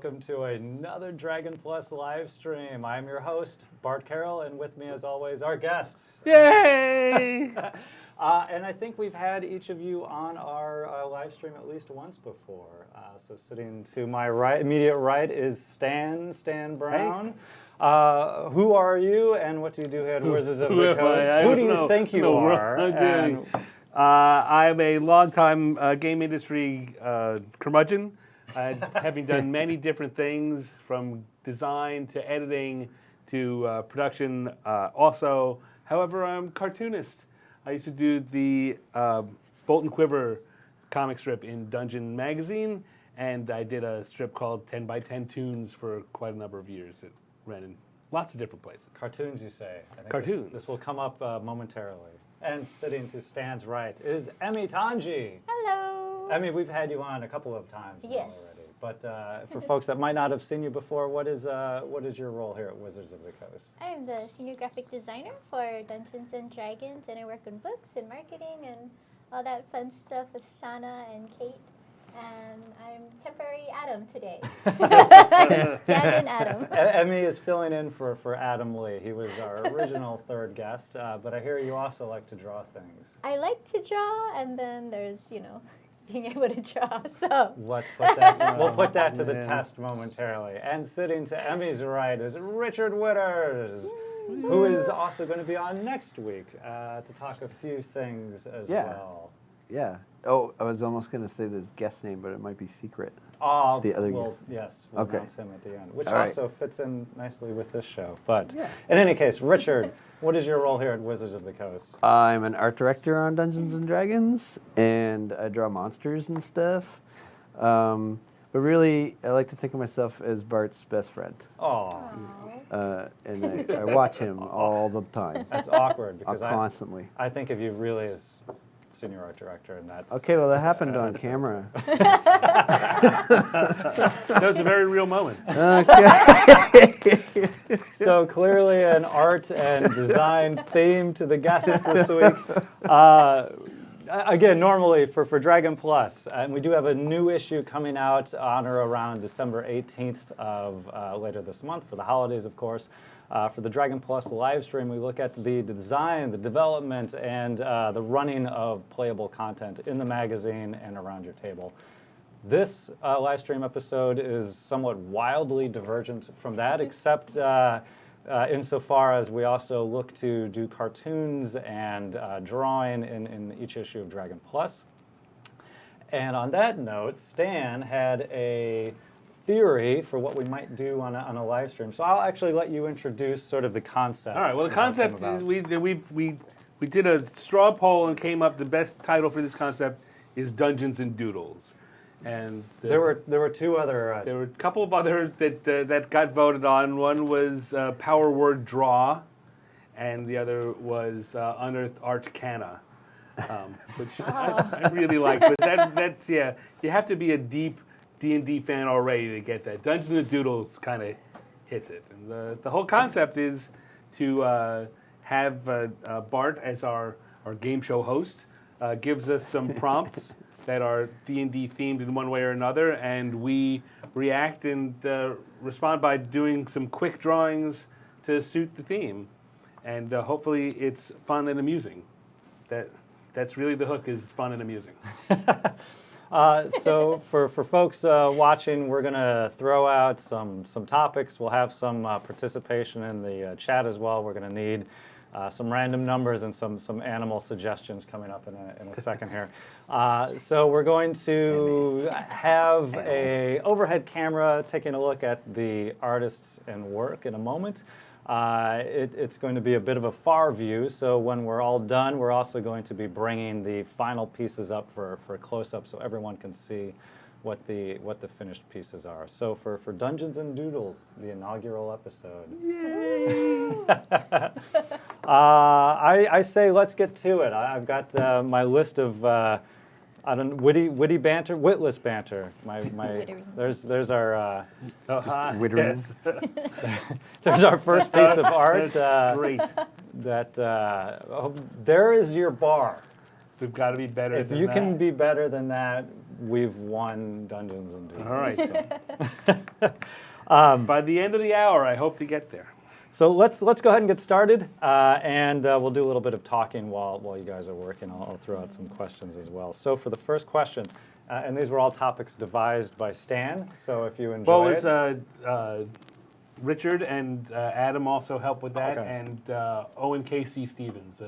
welcome to another Dragon Plus live stream. I'm your host, Bart Carroll, and with me, as always, our guests. Yay! And I think we've had each of you on our live stream at least once before. So sitting to my right, immediate right, is Stan Brown. Hey. Who are you, and what do you do here at Wizards of the Coast? Who do you think you are? I'm a longtime game industry curmudgeon, having done many different things from design to editing to production also. However, I'm a cartoonist. I used to do the Bolt and Quiver comic strip in Dungeon magazine, and I did a strip called 10 by 10 Toons for quite a number of years. It ran in lots of different places. Cartoons, you say? I think Cartoons. This will come up momentarily. And sitting to Stan's right is Emmy Tanji. Hello. Emmy, we've had you on a couple of times yes. already. But for folks that might not have seen you before, what is your role here at Wizards of the Coast? I'm the senior graphic designer for Dungeons and Dragons, and I work on books and marketing and all that fun stuff with Shauna and Kate. And I'm temporary Adam today. I'm stand-in Adam. Emmy is filling in for Adam Lee. He was our original third guest, but I hear you also like to draw things. I like to draw, and then there's, being able to draw. So let's put that. We'll put that to the test momentarily. And sitting to Emmy's right is Richard Witters, who is also going to be on next week to talk a few things as well. Yeah. Oh, I was almost going to say the guest name, but it might be secret. Oh, the other guest. Yes, we'll okay. announce him at the end, which all also fits in nicely with this show. But in any case, Richard, what is your role here at Wizards of the Coast? I'm an art director on Dungeons and Dragons, and I draw monsters and stuff. But really, I like to think of myself as Bart's best friend. And I watch him all the time. That's awkward because constantly. I think of you really as senior art director, and that's okay. Well, that happened on camera. That was a very real moment. Okay. So clearly, an art and design theme to the guests this week. Again, normally for Dragon Plus, and we do have a new issue coming out on or around December 18th of later this month for the holidays, of course. For the Dragon Plus live stream, we look at the design, the development, and the running of playable content in the magazine and around your table. This live stream episode is somewhat wildly divergent from that, except insofar as we also look to do cartoons and drawing in each issue of Dragon Plus. And on that note, Stan had a theory for what we might do on a live stream. So I'll actually let you introduce sort of the concept. All right. Well, the concept is we did a straw poll and came up the best title for this concept is Dungeons and Doodles. And there were two other. There were a couple of others that got voted on. One was Power Word Draw, and the other was Unearthed Arcana, which I really like. But that's you have to be a deep D&D fan already to get that. Dungeons and Doodles kind of hits it. And the whole concept is to have Bart as our game show host, gives us some prompts that are D&D themed in one way or another, and we react and respond by doing some quick drawings to suit the theme. And hopefully it's fun and amusing. That's really the hook, is fun and amusing. So for folks watching, we're going to throw out some topics. We'll have some participation in the chat as well. We're going to need some random numbers and some animal suggestions coming up in a second here. So we're going to have a overhead camera taking a look at the artists and work in a moment. It's going to be a bit of a far view, so when we're all done, we're also going to be bringing the final pieces up for a close-up so everyone can see what the finished pieces are. So for Dungeons and Doodles, the inaugural episode. Yay! I say let's get to it. I've got my list of witty banter, witless banter. There's our Wittering. there's our first piece of art. That's great. There is your bar. We've got to be better If than you that. can be better than that, we've won Dungeons and Doodles. All right. By the end of the hour, I hope to get there. So let's go ahead and get started, and we'll do a little bit of talking while you guys are working. I'll throw out some questions as well. So for the first question, and these were all topics devised by Stan, so if you enjoy it. Richard and Adam also helped with that, Okay. and Owen K.C. Stevens,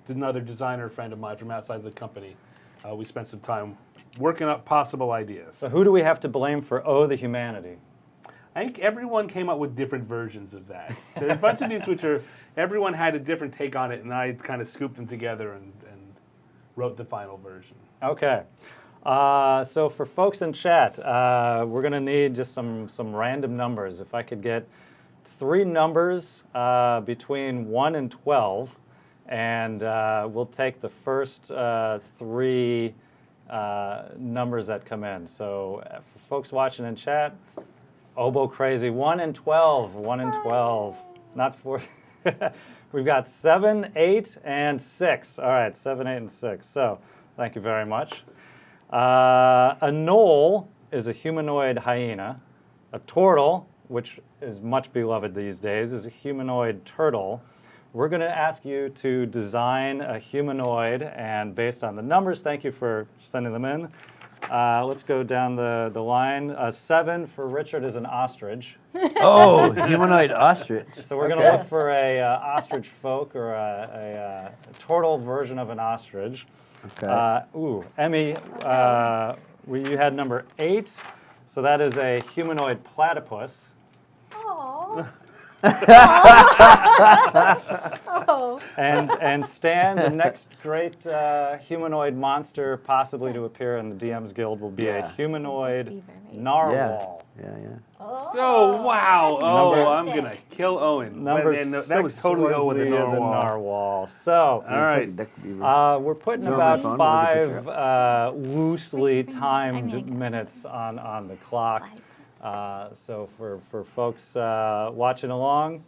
another designer friend of mine from outside the company. We spent some time working up possible ideas. So who do we have to blame for Oh, the Humanity? I think everyone came up with different versions of that. There's a bunch of these which everyone had a different take on it, and I kind of scooped them together and wrote the final version. Okay. So for folks in chat, we're going to need just some random numbers. If I could get 3 numbers between 1 and 12, and we'll take the first 3 numbers that come in. So for folks watching in chat, Oboe Crazy, 1 and 12, 1 and 12, not 4. We've got 7, 8, and 6. All right, 7, 8, and 6. So thank you very much. A knoll is a humanoid hyena. A turtle, which is much beloved these days, is a humanoid turtle. We're going to ask you to design a humanoid, and based on the numbers, thank you for sending them in. Let's go down the line. 7 for Richard is an ostrich. Oh, humanoid ostrich. So we're going to look for a ostrich folk or a turtle version of an ostrich. Okay. Emmy, you had number 8, so that is a humanoid platypus. Aww. And Stan, the next great humanoid monster possibly to appear in the DM's Guild will be a humanoid narwhal. Yeah. Oh, wow. That's Oh, I'm interesting. going to kill Owen. Number that was 6 totally was Owen the narwhal. narwhal. So, All right. That could be we're putting No, about my phone will get 5 loosely timed I mean, minutes on the clock. So for folks watching along,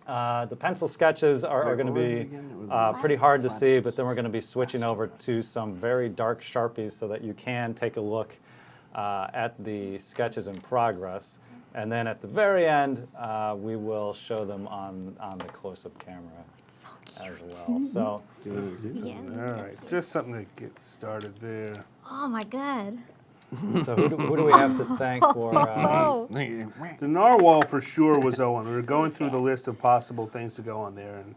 the pencil sketches are going to what was it be again? It was pretty hard to see, but then we're going to be switching over to some very dark Sharpies so that you can take a look at the sketches in progress. And then at the very end, we will show them on the close-up camera So as cute. well. So Yeah. All right. Just something to get started there. Oh my god. So who do we have to thank for? Oh. The narwhal for sure was Owen. We were going through the list of possible things to go on there, and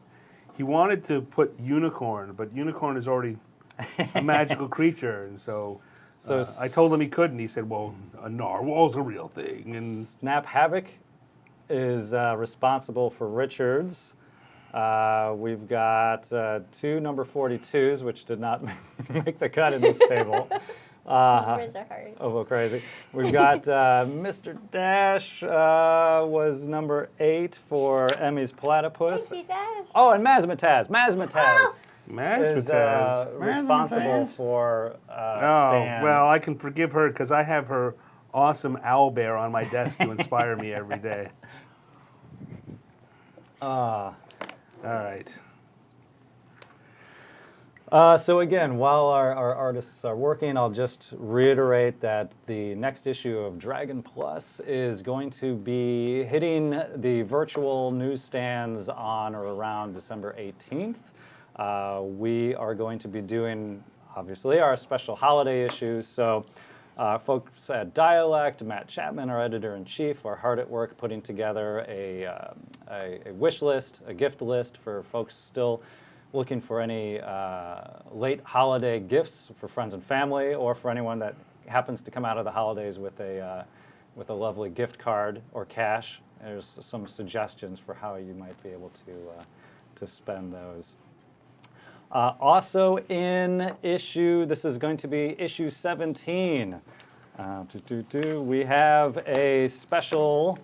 he wanted to put unicorn, but unicorn is already a magical creature, and so I told him he couldn't. He said, "Well, a narwhal's a real thing." And Snap Havoc is responsible for Richards. We've got 2 number 42s, which did not make the cut in this table. Numbers are hard. Oh, crazy. We've got Mr. Dash was number 8 for Emmy's platypus. Casey Dash. Oh, and Mazmataz. Mazmataz is Mazmataz. responsible for Oh, Stan. well, I can forgive her because I have her awesome owl bear on my desk to inspire me every day. All right. So again, while our artists are working, I'll just reiterate that the next issue of Dragon Plus is going to be hitting the virtual newsstands on or around December 18th. We are going to be doing, obviously, our special holiday issues. So folks at Dialect, Matt Chapman, our editor-in-chief, are hard at work putting together a wish list, a gift list for folks still looking for any late holiday gifts for friends and family, or for anyone that happens to come out of the holidays with a lovely gift card or cash. There's some suggestions for how you might be able to spend those. Also in this is going to be issue 17. We have a special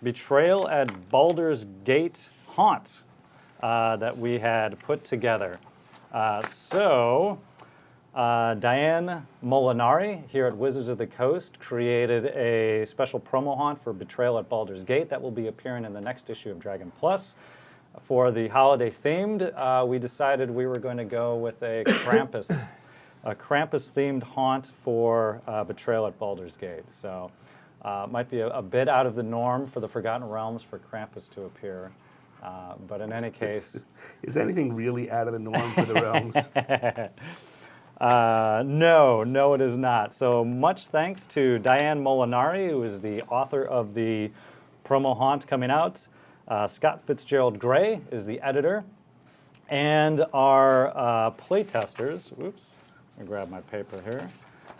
Betrayal at Baldur's Gate haunt that we had put together. Diane Molinari here at Wizards of the Coast created a special promo haunt for Betrayal at Baldur's Gate that will be appearing in the next issue of Dragon Plus. For the holiday themed, we decided we were going to go with a Krampus a Krampus-themed haunt for Betrayal at Baldur's Gate. So might be a bit out of the norm for the Forgotten Realms for Krampus to appear. But in any case... Is anything really out of the norm for the realms? No, it is not. So much thanks to Diane Molinari, who is the author of the promo haunt coming out. Scott Fitzgerald Gray is the editor. And our playtesters, oops, let me grab my paper here.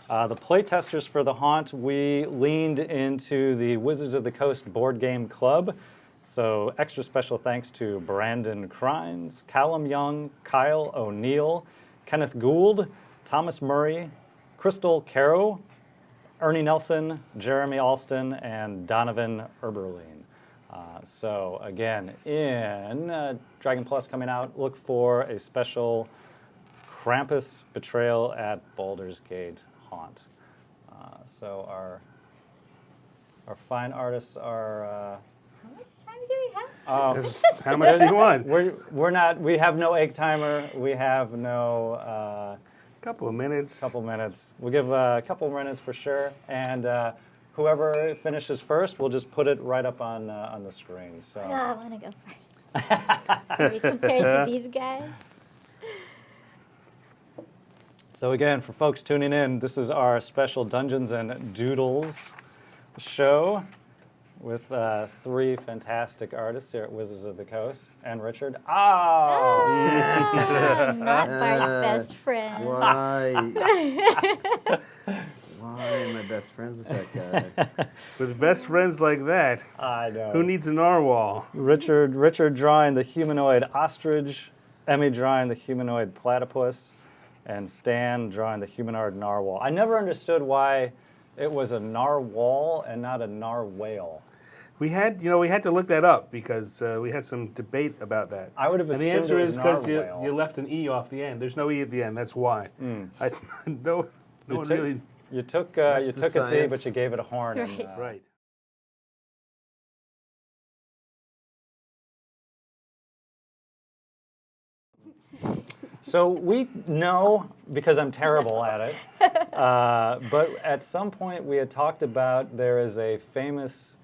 The playtesters for the haunt, we leaned into the Wizards of the Coast board game club. So extra special thanks to Brandon Crines, Callum Young, Kyle O'Neill, Kenneth Gould, Thomas Murray, Crystal Caro, Ernie Nelson, Jeremy Alston, and Donovan Eberlein. So again, in Dragon Plus coming out, look for a special Krampus Betrayal at Baldur's Gate haunt. So our fine artists are... How much time do we have? How much do you want? we're not. We have no egg timer. We have no. Couple of minutes. Couple minutes. We'll give a couple minutes for sure, and whoever finishes first, we'll just put it right up on the screen. So. No, I want to go first. Are we compared to these guys? So again, for folks tuning in, this is our special Dungeons and Doodles show with three fantastic artists here at Wizards of the Coast, and Richard. Not Bart's best friend. Why? Why am I best friends with that guy? With best friends like that, I know. who needs a narwhal? Richard drawing the humanoid ostrich, Emmy drawing the humanoid platypus, and Stan drawing the humanoid narwhal. I never understood why it was a narwhal and not a narwhale. We had to look that up because we had some debate about that. I would have And the assumed answer it was is because narwhal. you left an E off the end. There's no E at the end. That's why. No one took- really. You took the its E, science. but you gave it a horn. Right. And, Right. So we know, because I'm terrible at it, but at some point we had talked about there is a famous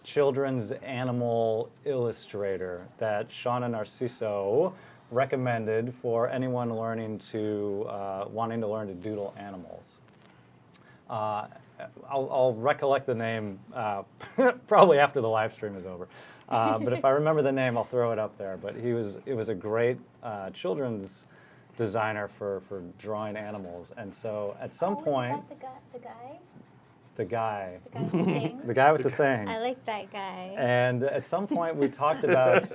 children's animal illustrator that Shauna Narciso recommended for anyone wanting to learn to doodle animals. I'll recollect the name probably after the live stream is over. But if I remember the name, I'll throw it up there. But it was a great children's designer for drawing animals. And so at some point, Is that the guy? the guy The guy with the thing? the guy with the thing. I like that guy. And at some point, we talked about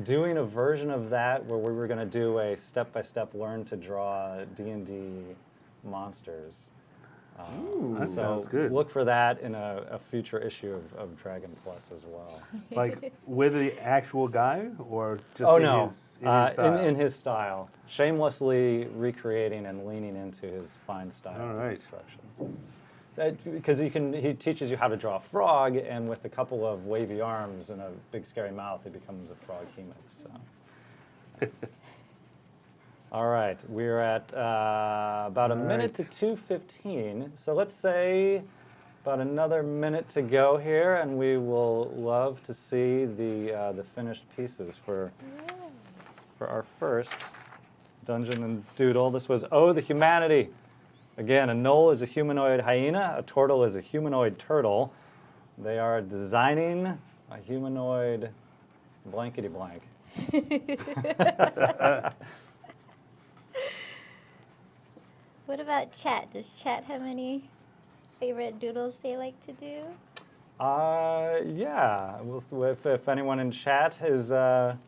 doing a version of that where we were going to do a step-by-step learn to draw D&D monsters. That So sounds good. look for that in a future issue of Dragon Plus as well. Like with the actual guy, or just Oh in no, his style? in his style, shamelessly recreating and leaning into his fine style All of right. construction. Because he teaches you how to draw a frog, and with a couple of wavy arms and a big scary mouth, he becomes a frog hemoth. So. All right, we're at about a minute to 2:15. So let's say about another minute to go here, and we will love to see the finished pieces for our first Dungeon and Doodle. This was Oh, the Humanity. Again, a knoll is a humanoid hyena, a turtle is a humanoid turtle. They are designing a humanoid blankety blank. What about chat? Does chat have any favorite doodles they like to do? Yeah. If anyone in chat is, well,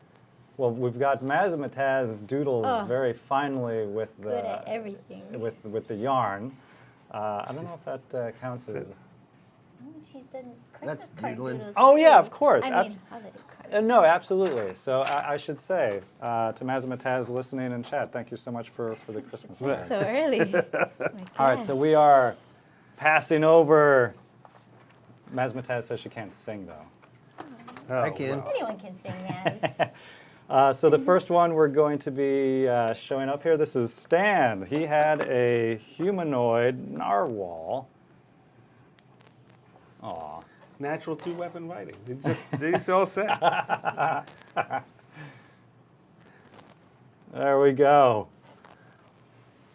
we've got Mazamataz doodles very finely with the Good at everything. with the yarn. I don't know if that counts as. She's done Christmas That's card doodling. doodles Oh, too. yeah, of course. I mean, holiday cards. No, absolutely. So I should say to Mazamataz listening in chat, thank you so much for the Christmas It's card. so early. Oh my All right, so gosh. we are passing over. Mazamataz says she can't sing though. Oh, I can. wow. Anyone can sing, Maz. So the first one we're going to be showing up here, this is Stan. He had a humanoid narwhal. Aw. Natural two-weapon fighting. It's all set. There we go.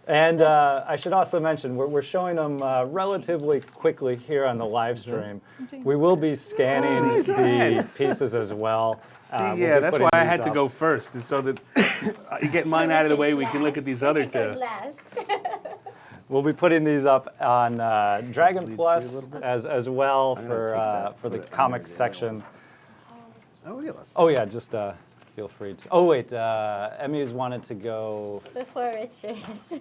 And I should also mention, we're showing them relatively quickly here on the live stream. We will be scanning the pieces as well. See, We'll yeah, be that's putting why I these had to up. go first, is so that you get mine out of the way, we can look at these other Richard goes two. last. We'll be putting these up on Dragon Bleed Plus through a little bit. as well I'm gonna take that, for the put it comics under the other section. Oh, we got lots. Oh yeah, just feel free to. Oh wait, Emmy's wanted to go. Before Richard's.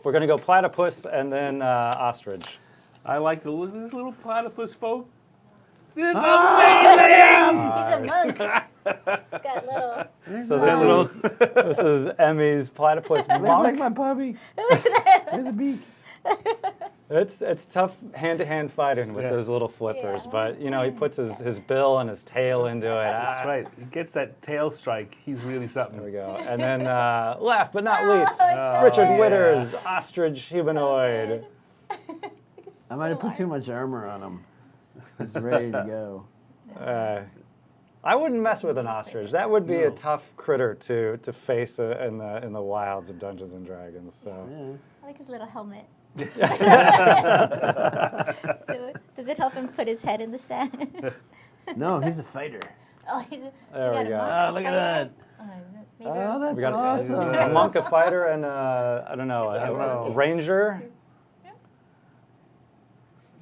We're gonna go platypus and then ostrich. I like the look of this little platypus folk. It's He's a monk. Got little. So this is Emmy's platypus Looks like monk. my puppy. With a beak. It's tough hand-to-hand fighting with Yeah. those little flippers, Yeah. but you know he puts his bill and his tail into it. That's right. He gets that tail strike. He's really something. There we go. And then last but not least, it's so Richard good. Witter's ostrich humanoid. I might have put too much armor on him. He's ready to go. I wouldn't mess with an ostrich. That would be a No. tough critter to face in the wilds of Dungeons and Dragons. So Yeah. I like his little helmet. So, does it help him put his head in the sand? No, he's a fighter. Oh, he's a, There we got a go. monk Oh, look at fighter? that. Oh, is it maybe Oh, that's we got awesome. a monk, a fighter, and I don't know, a ranger.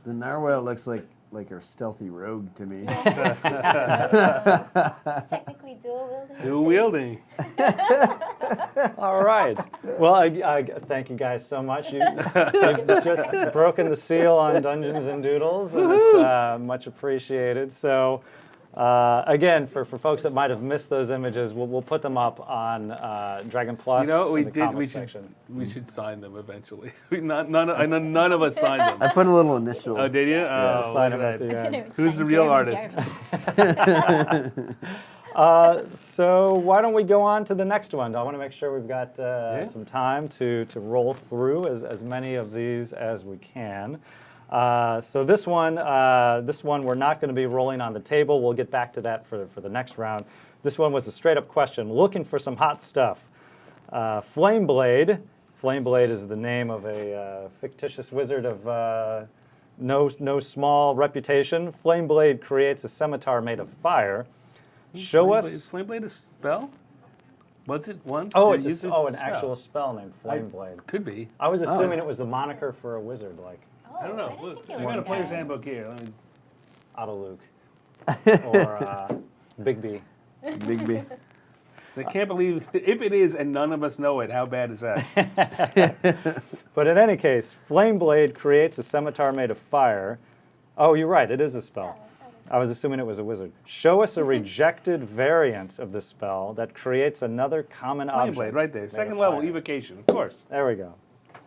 The narwhal looks like a stealthy rogue to me. it's technically dual wielding. Dual wielding. All right. Well, I thank you guys so much. You've just broken the seal on Dungeons and Doodles, and it's much appreciated. So, again, for folks that might have missed those images, we'll put them up on Dragon Plus. You know what we in the did? comics section. We should sign them eventually. I know none of us signed them. I put a little initial. Oh, did you? Yeah, Oh, sign look them at at the that. end. Who's the real artist? So why don't we go on to the next one? I want to make sure we've got some time to roll through as many of these as we can. So this one we're not going to be rolling on the table. We'll get back to that for the next round. This one was a straight up question, looking for some hot stuff. Flameblade. Flameblade is the name of a fictitious wizard of no small reputation. Flameblade creates a scimitar made of fire. Show us. Is Flameblade a spell? Was it once? Oh, Or it's used as an spell? actual spell named Flameblade. Could be. I was assuming it was the moniker for a wizard, like Oh, I don't know. didn't Look, think it I was got a a player's guy. handbook here. Let me. Otto Luke or Big B. Big B. I can't believe if it is and none of us know it. How bad is that? But in any case, Flameblade creates a scimitar made of fire. Oh, you're right. It is a spell. I was assuming it was a wizard. Show us a rejected variant of the spell that creates another common object. Flameblade, right there. made of Second level fire. evocation, of course. There we go.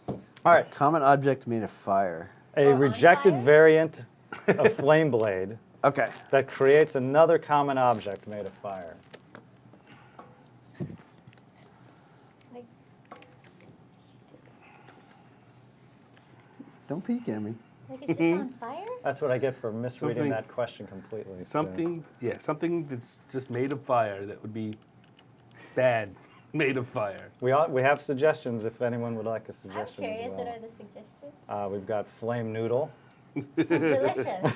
All right. Common object made of fire. A on rejected fire? variant of Flameblade Okay. that creates another common object made of fire. Like, Don't peek at me. like it's just on fire? That's what I get for misreading Something- that question completely. so. Something that's just made of fire that would be bad, made of fire. We have suggestions if anyone would like a I'm suggestion curious, as what well. are the suggestions? We've got flame noodle. This is delicious.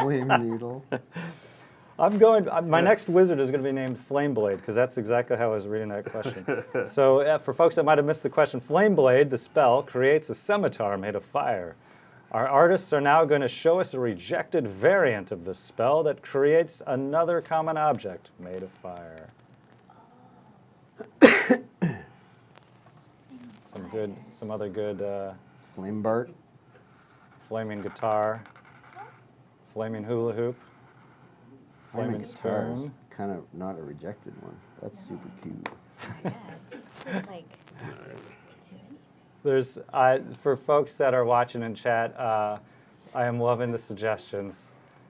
Flame needle. I'm going. My next wizard is going to be named Flameblade because that's exactly how I was reading that question. So, for folks that might have missed the question, Flameblade, the spell, creates a scimitar made of fire. Our artists are now going to show us a rejected variant of the spell that creates another common object made of fire. Some other good Flame Bart. flaming guitar, flaming hula hoop, flaming guitar is spoon. kind of not a rejected one. That's super cute. Yeah, it's like, There's for folks that are watching in chat, I am loving the suggestions.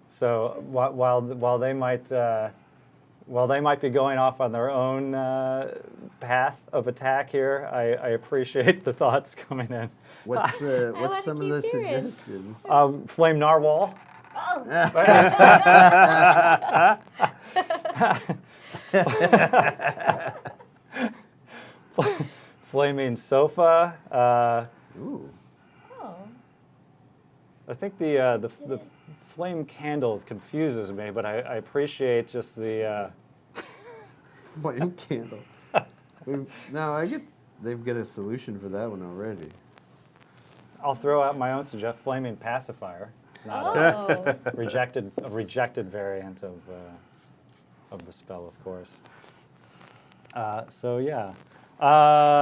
So while they might Well, they might be going off on their own path of attack here. I appreciate the thoughts coming in. What's wanna some of the keep hearing. suggestions? Flame narwhal. Oh, Flaming sofa. Ooh. oh. I think the flame candle confuses me, but I appreciate just the. Flame candle. No, they've got a solution for that one already. I'll throw out my own suggestion: flaming pacifier. Not Oh. a rejected variant of the spell, of course. So yeah.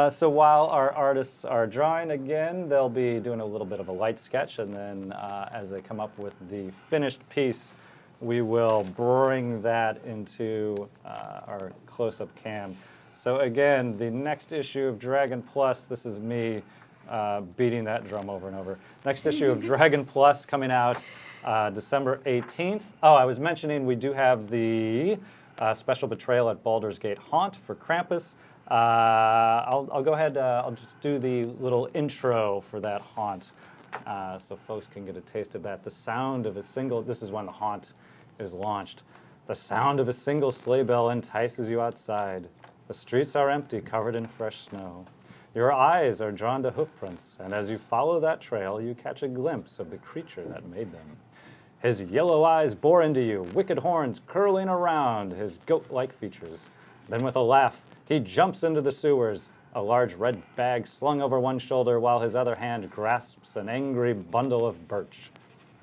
So while our artists are drawing again, they'll be doing a little bit of a light sketch, and then as they come up with the finished piece, we will bring that into our close-up cam. So again, the next issue of Dragon Plus, this is me beating that drum over and over. Next issue of Dragon Plus coming out December 18th. Oh, I was mentioning we do have the special betrayal at Baldur's Gate Haunt for Krampus. I'll go ahead, I'll just do the little intro for that haunt so folks can get a taste of that. The sound of a single, this is when the haunt is launched. The sound of a single sleigh bell entices you outside. The streets are empty, covered in fresh snow. Your eyes are drawn to hoofprints, and as you follow that trail, you catch a glimpse of the creature that made them. His yellow eyes bore into you, wicked horns curling around his goat-like features. Then with a laugh, he jumps into the sewers, a large red bag slung over one shoulder while his other hand grasps an angry bundle of birch.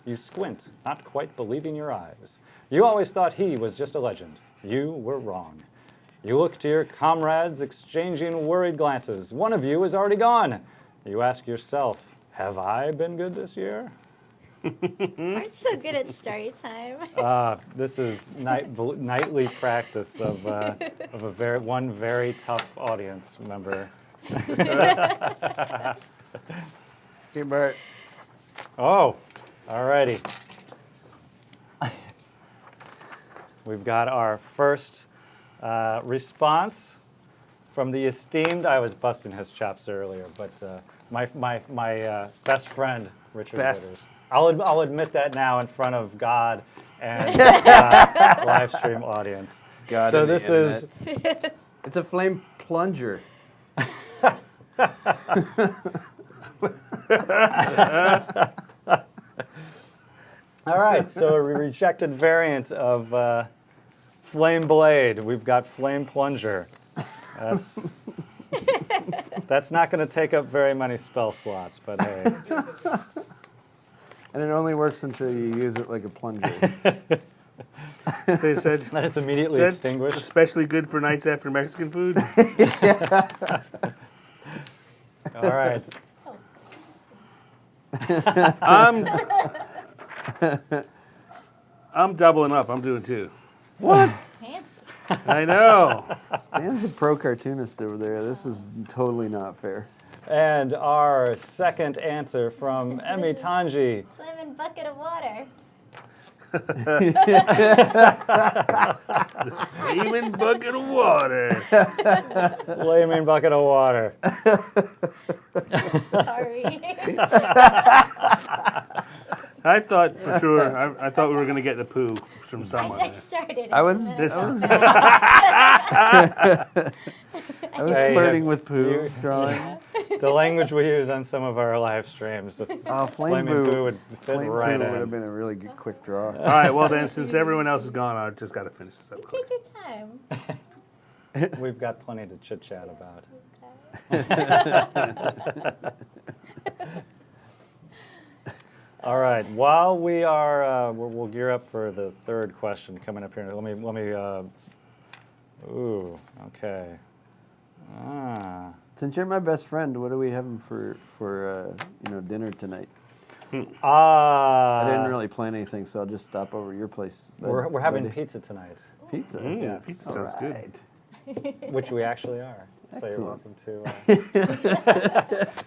You squint, not quite believing your eyes. You always thought he was just a legend. You were wrong. You look to your comrades, exchanging worried glances. One of you is already gone. You ask yourself, have I been good this year? Aren't so good at story time. This is nightly practice of one very tough audience member. Hey, Bart. Oh, alrighty. We've got our first response from the esteemed. I was busting his chops earlier, but my best friend Richard Witters. I'll admit that now in front of God and live stream audience. God so and the this is It's a flame plunger. all right. So a rejected variant of Flame Blade. We've got Flame Plunger. That's not going to take up very many spell slots, but hey. And it only works until you use it like a plunger. They said Then it's immediately extinguished. especially good for nights after Mexican food. All right. So I'm doubling up. I'm doing two. fancy. I know. Stan's a pro cartoonist over there. This is totally not fair. And our second answer from Emmy Tanji. Lemon bucket of water. Flaming bucket of water. Flaming bucket of water. Sorry. I thought for sure. I thought we were going to get the poo from someone. I started. I was Hey, flirting with poo you- drawing. The language we use on some of our live streams. The Flame flaming poo poo would fit Flame right poo would have in. been a really good quick draw. All right. Well then, since everyone else is gone, I just got to finish this up. quick. Take your time. We've got plenty to chit chat about. All right. While we are, we'll gear up for the third question coming up here. Let me. Ooh. Okay. Since you're my best friend, what are we having for dinner tonight? I didn't really plan anything, so I'll just stop over at your place. We're having buddy. pizza tonight, Pizza. Yes. Pizza sounds good. which we actually are. So you're Excellent. welcome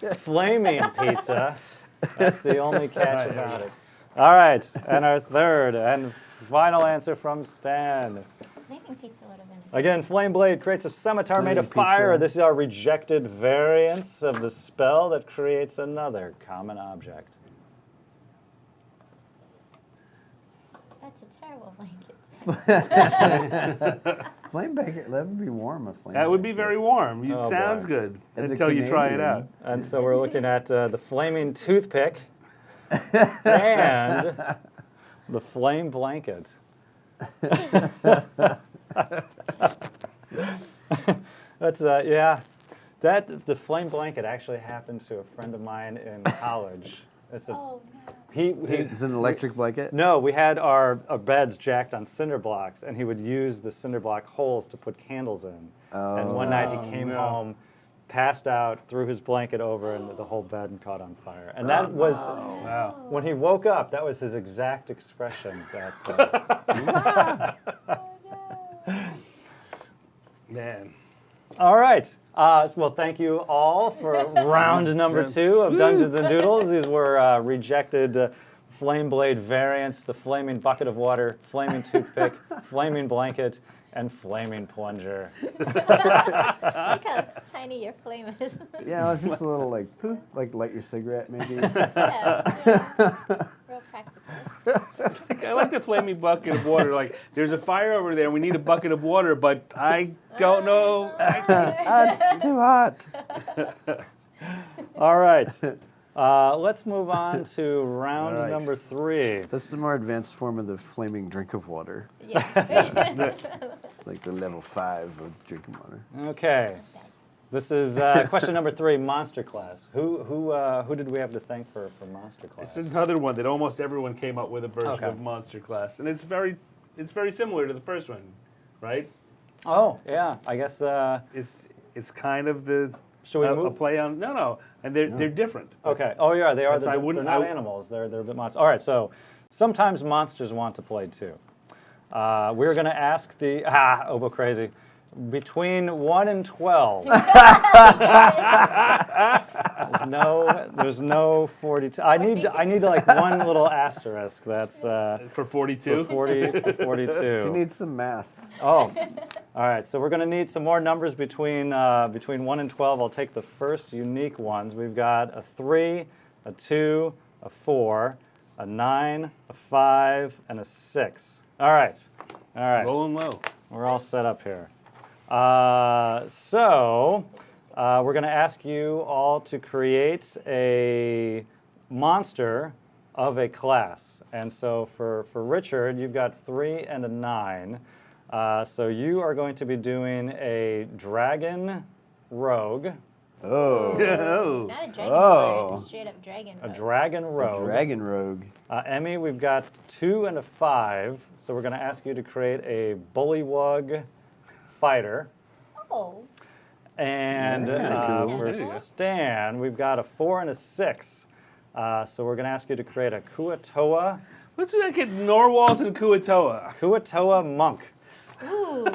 to flaming pizza. That's the only catch about it. All right, and our third and final answer from Stan. Flaming flaming pizza would have been. Again, Flame Blade creates a scimitar made of Flaming fire. pizza. This is our rejected variance of the spell that creates another common object. That's a terrible blanket. Flame blanket, that would be warm. A flame. That would be blanket. very warm. It Oh, sounds boy. good As a until you try it Canadian. out. And so we're looking at the flaming toothpick and the flame blanket. That's yeah. The flame blanket actually happened to a friend of mine in college. It's a Oh no. he It's an electric blanket. no, we had our beds jacked on cinder blocks, and he would use the cinder block holes to put candles in. And one night he came no. home, passed out, threw his blanket over, and the whole bed caught on fire. And that was, Wow. when he woke up, that was his exact expression. That Man. all right. Well, thank you all for round number 2 of Dungeons and Doodles. These were rejected Flame Blade variants: the flaming bucket of water, flaming toothpick, flaming blanket, and flaming plunger. Look how tiny your flame is. Yeah, it's just a little like poof, like light your cigarette maybe. Yeah. Real practical. I like the flaming bucket of water. Like, there's a fire over there. We need a bucket of water, but I don't know. It's too hot. All right. Let's move on to round All right. number 3. That's the more advanced form of the flaming drink of water. Yeah. It's like the level 5 of drinking water. Okay. This is question number 3, monster class. Who did we have to thank for monster class? It's another one that almost everyone came up with a version Okay. of Monster Class, and it's very similar to the first one, right? Oh, yeah. I guess, It's kind of the should we a move? play on and they're different. Okay. Oh, yeah, they are. That's- I They're wouldn't- not I- animals. They're a bit monsters. All right, so sometimes monsters want to play too. We're going to ask the, Obo Crazy, between 1 and 12. There's no 42. I need like one little asterisk. That's For 42. for 42. You need some math. Oh, all right. So we're going to need some more numbers between 1 and 12. I'll take the first unique ones. We've got a 3, a 2, a 4, a 9, a 5, and a 6. All right. All right. Rolling low. We're all set up here. We're going to ask you all to create a monster of a class. And so for Richard, you've got 3 and a 9. So you are going to be doing a dragon rogue, Oh. Oh. Not a dragon Oh. bird, straight up dragon a bird. dragon rogue. Dragon rogue. Emmy, we've got 2 and a 5. So we're going to ask you to create a bullywug fighter. Oh. And Yeah, cool. for There you go. Stan, we've got a 4 and a 6. So we're going to ask you to create a Kuatoa Let's do that kid Norwal's and Kuatoa. monk. Ooh.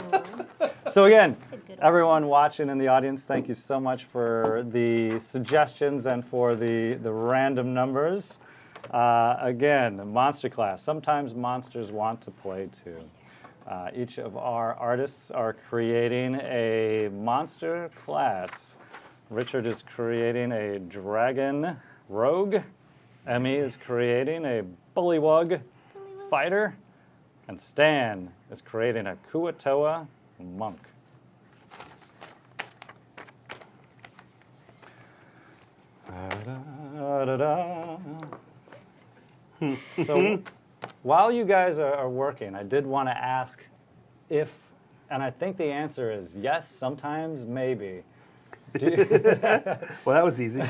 So again, That's a good one. everyone watching in the audience, thank you so much for the suggestions and for the random numbers. Again, the monster class. Sometimes monsters want to play too. Each of our artists are creating a monster class. Richard is creating a dragon rogue. Emmy is creating a bullywug fighter. And Stan is creating a Kuatoa monk. Da-da-da-da. So while you guys are working, I did want to ask if, and I think the answer is yes, sometimes, maybe. Well, that was easy.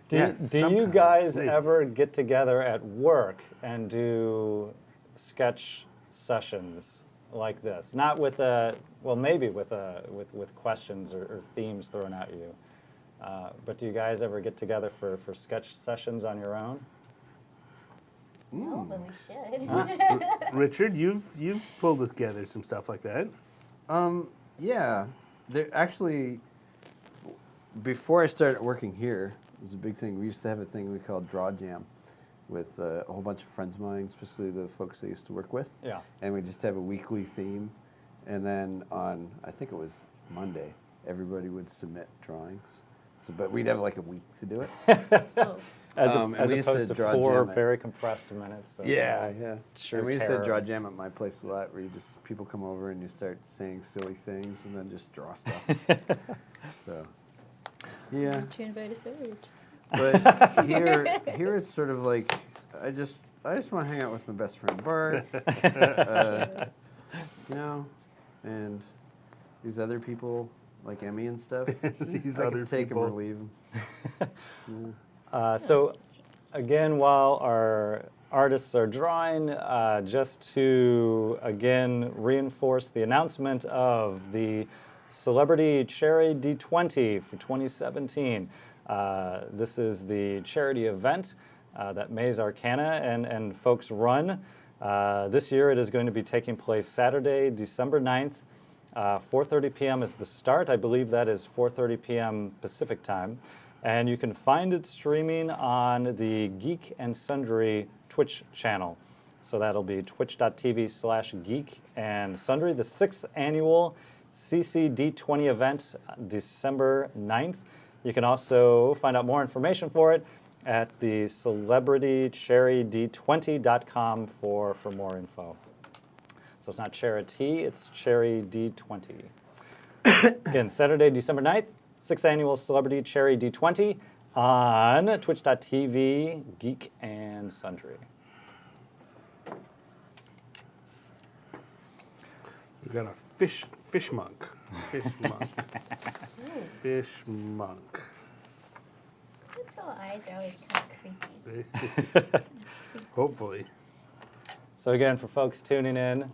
Do you sometimes, guys maybe. ever get together at work and do sketch sessions like this? Not with maybe with questions or themes thrown at you. But do you guys ever get together for sketch sessions on your own? No, but we should. Richard, you've pulled together some stuff like that. Yeah. There actually, before I started working here, it was a big thing. We used to have a thing we called Draw Jam with a whole bunch of friends of mine, especially the folks I used to work with. Yeah. And we just have a weekly theme. And then on, I think it was Monday, everybody would submit drawings. So, but we'd have like a week to do it. Oh. As And we used opposed to to draw 4 jam it. very compressed minutes. Of, Yeah. Sure. And we used to draw jam at my place a lot, where you just people come over and you start saying silly things and then just draw stuff. So, yeah. To invite us over. But here it's sort of like I just want to hang out with my best friend Bart, you know, and these other people like Emmy and stuff. These I other can take people. them or leave them. So again, while our artists are drawing, just to again reinforce the announcement of the Celebrity Cherry D20 for 2017. This is the charity event that Maze Arcana and folks run. This year it is going to be taking place Saturday, December 9th. 4:30 p.m. is the start. I believe that is 4:30 p.m. Pacific time. And you can find it streaming on the Geek and Sundry Twitch channel. So that'll be twitch.tv/geek and sundry, the 6th annual CCD20 event, December 9th. You can also find out more information for it at the celebritycherryd20.com for more info. So it's not charity, it's Cherry D20. Again, Saturday, December 9th, 6th annual Celebrity Cherry D20 on twitch.tv, Geek and Sundry. We've got a fish monk. Fish monk. Fish monk. Its little eyes are always kind of creepy. Hopefully. So again, for folks tuning in,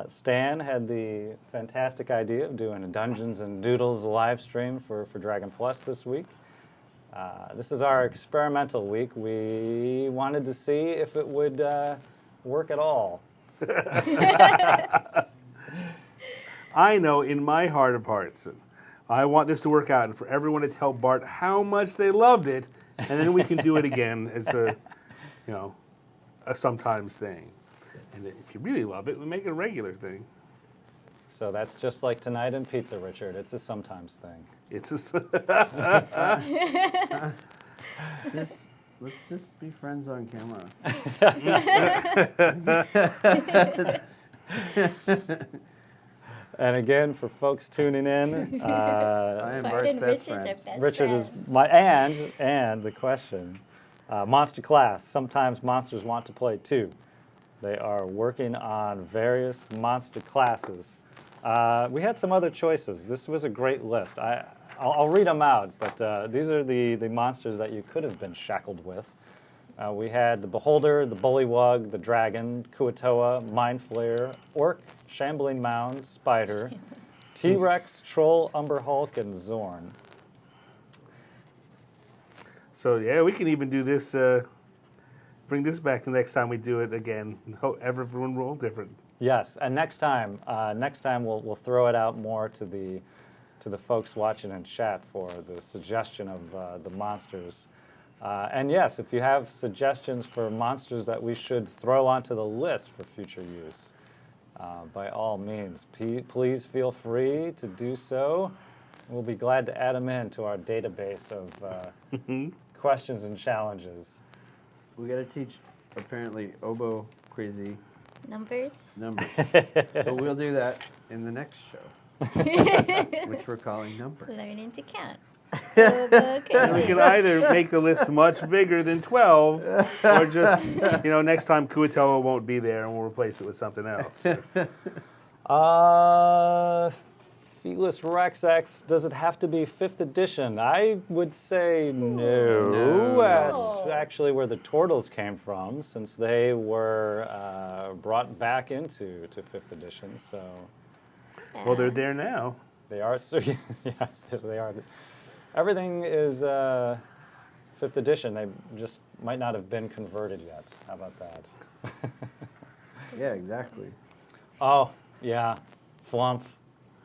Stan had the fantastic idea of doing a Dungeons and Doodles live stream for Dragon Plus this week. This is our experimental week. We wanted to see if it would work at all. I know in my heart of hearts, I want this to work out and for everyone to tell Bart how much they loved it, and then we can do it again as a sometimes thing. And if you really love it, we make it a regular thing. So that's just like tonight in pizza, Richard. It's a sometimes thing. It's a Let's just be friends on camera. And again, for folks tuning in, I am Bart Bart's and best Richard's friend. are best Richard is friends. my and the question. Monster class. Sometimes monsters want to play too. They are working on various monster classes. We had some other choices. This was a great list. I'll read them out, but these are the monsters that you could have been shackled with. We had the Beholder, the Bullywug, the Dragon, Kuatoa, Mind Flayer, Orc, Shambling Mound, Spider, T-Rex, Troll, Umber Hulk, and Zorn. So yeah, we can even do this. Bring this back the next time we do it again. Everyone roll different. Yes, and next time we'll throw it out more to the folks watching in chat for the suggestion of the monsters. And yes, if you have suggestions for monsters that we should throw onto the list for future use, by all means, please feel free to do so. We'll be glad to add them into our database of questions and challenges. We got to teach, apparently, oboe crazy Numbers. numbers. But we'll do that in the next show, which we're calling Numbers. Learning to count. And we can either make the list much bigger than 12, or just, next time Kuatoa won't be there and we'll replace it with something else. Felis Rex X, does it have to be 5th edition? I would say no. No. That's actually where the Turtles came from, since they were brought back into 5th edition. So Well, they're there now. they are. So yes, they are. Everything is 5th edition. They just might not have been converted yet. How about that? Yeah, exactly. Oh yeah, Flump.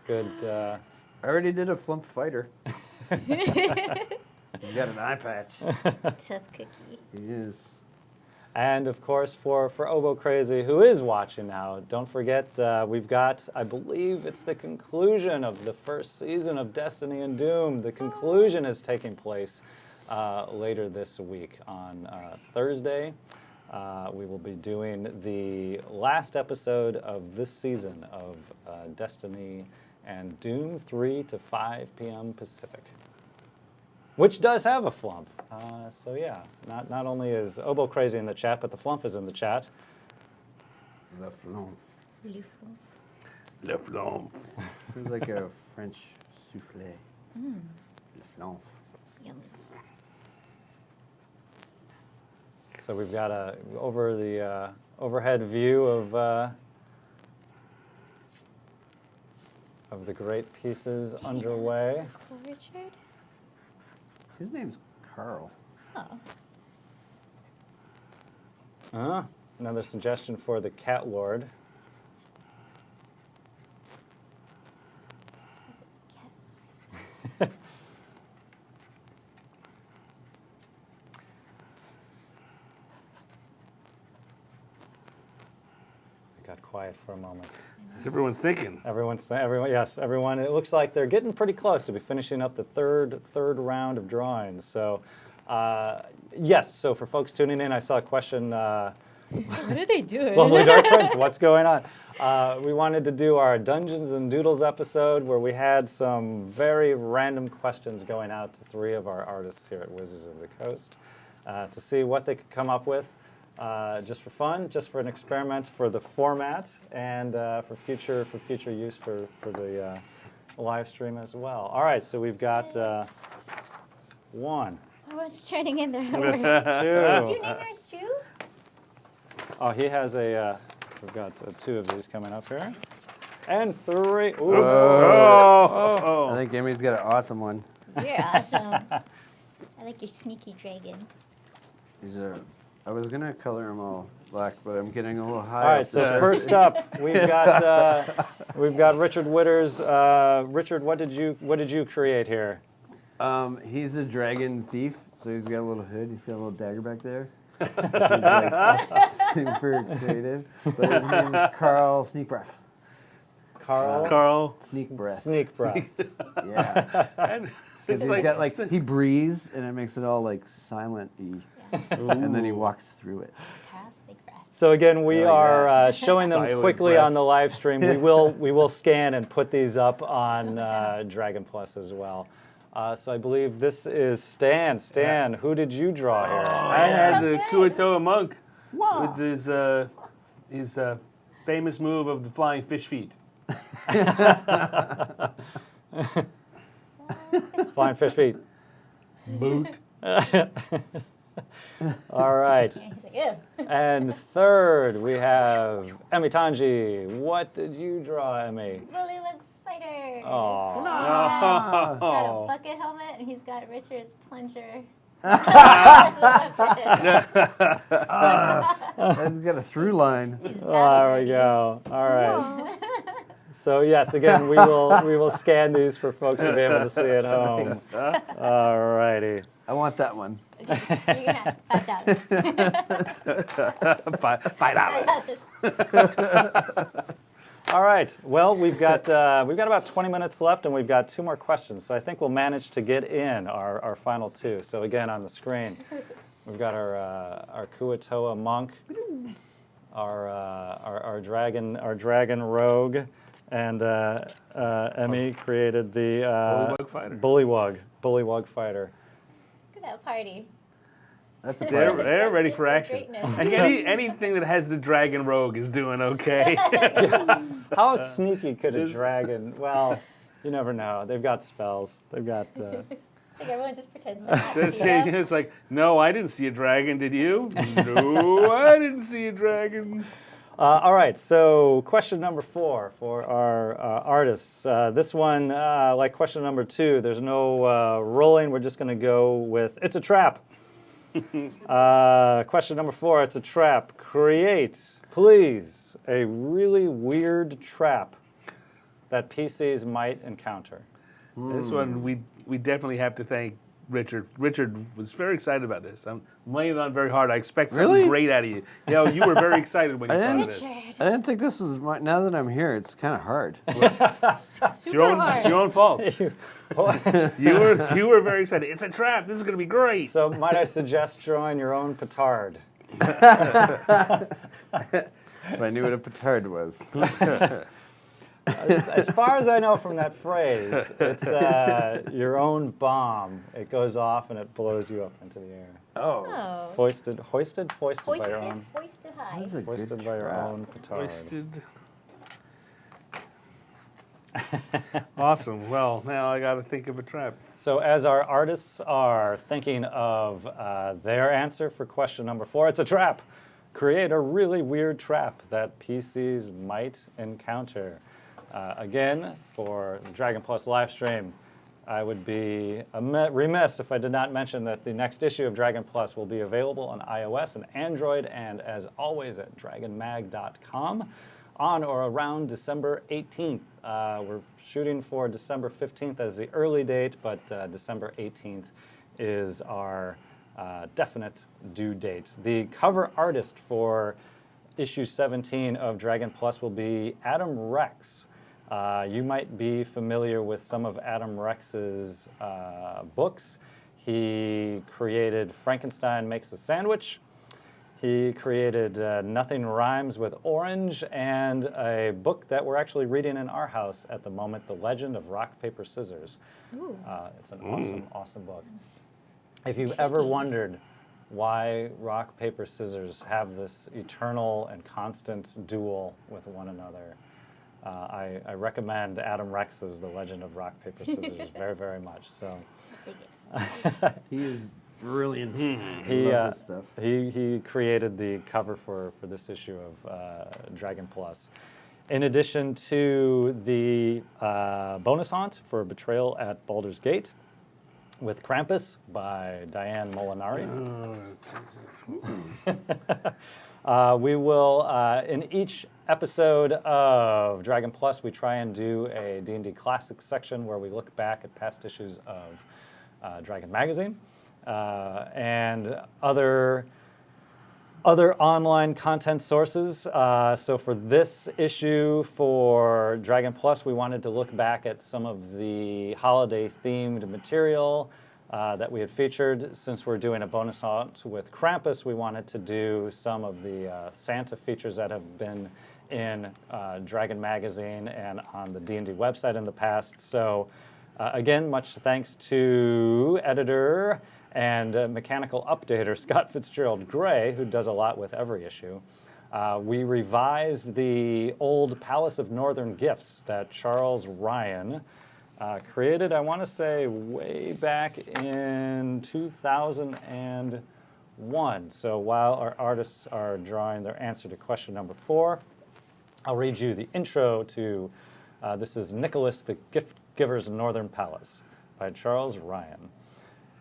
Good. I already did a Flump fighter. He's got an eye patch. Tough cookie. He is. And of course, for Obo Crazy, who is watching now, don't forget we've got, I believe it's the conclusion of the first season of Destiny and Doom. The conclusion is taking place later this week on Thursday. We will be doing the last episode of this season of Destiny and Doom, 3 to 5 p.m. Pacific, which does have a flump. So yeah, not only is Obo Crazy in the chat, but the flump is in the chat. Le flump. Le flump. Sounds like a French souffle. Le flump. So we've got over the overhead view of the great pieces underway. So cool, Richard. His name's Carl. Oh. Another suggestion for the Cat Lord. Got quiet for a moment. Everyone's thinking. Everyone. Yes, everyone. It looks like they're getting pretty close to be finishing up the third round of drawings. So, yes. So for folks tuning in, I saw a question. What are they doing? Lovely Dark Prince, what's going on? We wanted to do our Dungeons and Doodles episode where we had some very random questions going out to 3 of our artists here at Wizards of the Coast to see what they could come up with. Just for fun, just for an experiment for the format, and for future use for the live stream as well. All right, so we've got 1, Everyone's turning in their homework. 2. Did you name yours Jew? Oh, he has a. We've got 2 of these coming up here, and 3. Ooh. I think Emmy's got an awesome one. You're awesome. I like your sneaky dragon. These are. I was gonna color them all black, but I'm getting a little high. All right, so first up, we've got Richard Witters. Richard, what did you create here? He's a dragon thief, so he's got a little hood. He's got a little dagger back there. Which is like super creative. But his name is Carl Sneak Breath. Carl Sneak Breath. Sneak Breath. Yeah. And Because he's got like he breathes and it makes it all like silent-y, and then he walks through it. Carl, big breath. So again, we I like are showing them Silent quickly breath. on the live stream. We will scan and put these up on Dragon Plus as well. So I believe this is Stan. Stan, who did you draw here? I had the Kuatoa monk Wow. with his famous move of the flying fish feet. Flying fish feet. Boot. All right. And he's like, ew. And third, we have Emmy Tanji. What did you draw, Emmy? Bullywug fighter. Aw. He's got a bucket helmet and he's got Richard's plunger. That's got a through line. There we go. All right. So yes, again, we will scan these for folks to be able to see at home. All righty. I want that one. You're gonna have $5. $5. All right. Well, we've got about 20 minutes left, and we've got 2 more questions. So I think we'll manage to get in our final 2. So again, on the screen, we've got our Kuatoa monk, our dragon rogue, and Emmy created the Bullywug fighter. Bullywug fighter. Look at that party. That's a They're Destined ready for action. greatness. I think anything that has the dragon rogue is doing okay. How sneaky could a dragon? Well, you never know. They've got spells. They've got. I think everyone just pretends to not see them. It's like, no, I didn't see a dragon. Did you? No, I didn't see a dragon. All right. So question number 4 for our artists. This one, like question number 2, there's no rolling. We're just going to go with it's a trap. Question number 4, it's a trap. Create, please, a really weird trap that PCs might encounter. This one, we definitely have to thank Richard. Richard was very excited about this. I'm laying it on very hard. I expect Really? something great out of you. You know, you were very excited when you thought of this. Richard. I didn't think this was my. Now that I'm here, it's kind of hard. It's your own fault. You were very excited. It's a trap. This is going to be great. So might I suggest drawing your own petard? If I knew what a petard was. As far as I know from that phrase, it's your own bomb. It goes off and it blows you up into the air. Oh. Oh. Foisted by your Hoisted, own. hoisted high. This is a Foisted good by your trap. own petard. Wasted. Awesome. Well, now I got to think of a trap. So as our artists are thinking of their answer for question number 4, it's a trap. Create a really weird trap that PCs might encounter. Again, for the Dragon Plus live stream, I would be remiss if I did not mention that the next issue of Dragon Plus will be available on iOS and Android, and as always at dragonmag.com on or around December 18th. We're shooting for December 15th as the early date, but December 18th is our definite due date. The cover artist for issue 17 of Dragon Plus will be Adam Rex. You might be familiar with some of Adam Rex's books. He created Frankenstein Makes a Sandwich. He created Nothing Rhymes with Orange, and a book that we're actually reading in our house at the moment, The Legend of Rock, Paper, Scissors. It's an awesome, awesome book. If you've ever wondered why rock, paper, scissors have this eternal and constant duel with one another, I recommend Adam Rex's The Legend of Rock, Paper, Scissors very, very much. So He is brilliant. he, Love his stuff. he created the cover for this issue of Dragon Plus. In addition to the bonus haunt for Betrayal at Baldur's Gate with Krampus by Diane Molinari. We will, in each episode of Dragon Plus, we try and do a D&D Classics section where we look back at past issues of Dragon Magazine and other online content sources. So for this issue for Dragon Plus, we wanted to look back at some of the holiday-themed material that we had featured. Since we're doing a bonus haunt with Krampus, we wanted to do some of the Santa features that have been in Dragon Magazine and on the D&D website in the past. So again, much thanks to editor and mechanical updater Scott Fitzgerald Gray, who does a lot with every issue. We revised the old Palace of Northern Gifts that Charles Ryan created, I want to say, way back in 2001. So while our artists are drawing their answer to question number 4, I'll read you the intro to, this is Nicholas the Gift Giver's Northern Palace by Charles Ryan.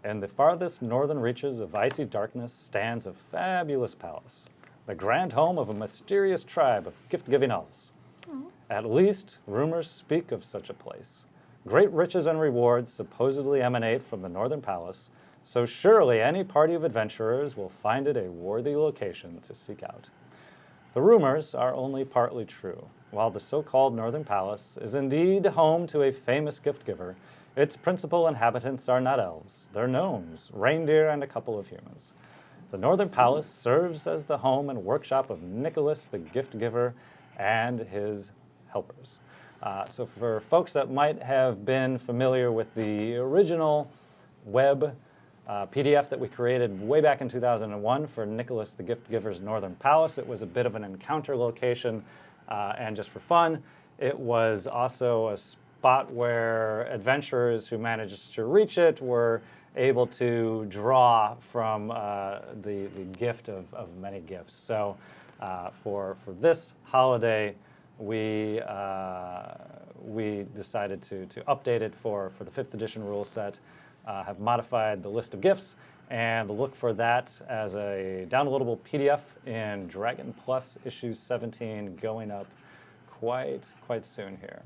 In the farthest northern reaches of icy darkness stands a fabulous palace, the grand home of a mysterious tribe of gift-giving elves. At least, rumors speak of such a place. Great riches and rewards supposedly emanate from the Northern Palace, so surely any party of adventurers will find it a worthy location to seek out. The rumors are only partly true. While the so-called Northern Palace is indeed home to a famous gift-giver, its principal inhabitants are not elves. They're gnomes, reindeer, and a couple of humans. The Northern Palace serves as the home and workshop of Nicholas the Gift-Giver and his helpers. So for folks that might have been familiar with the original web PDF that we created way back in 2001 for Nicholas the Gift-Giver's Northern Palace, it was a bit of an encounter location, and just for fun, it was also a spot where adventurers who managed to reach it were able to draw from the gift of many gifts. So for this holiday, we decided to update it for the 5th edition rule set, have modified the list of gifts, and look for that as a downloadable PDF in Dragon Plus issue 17 going up quite soon here.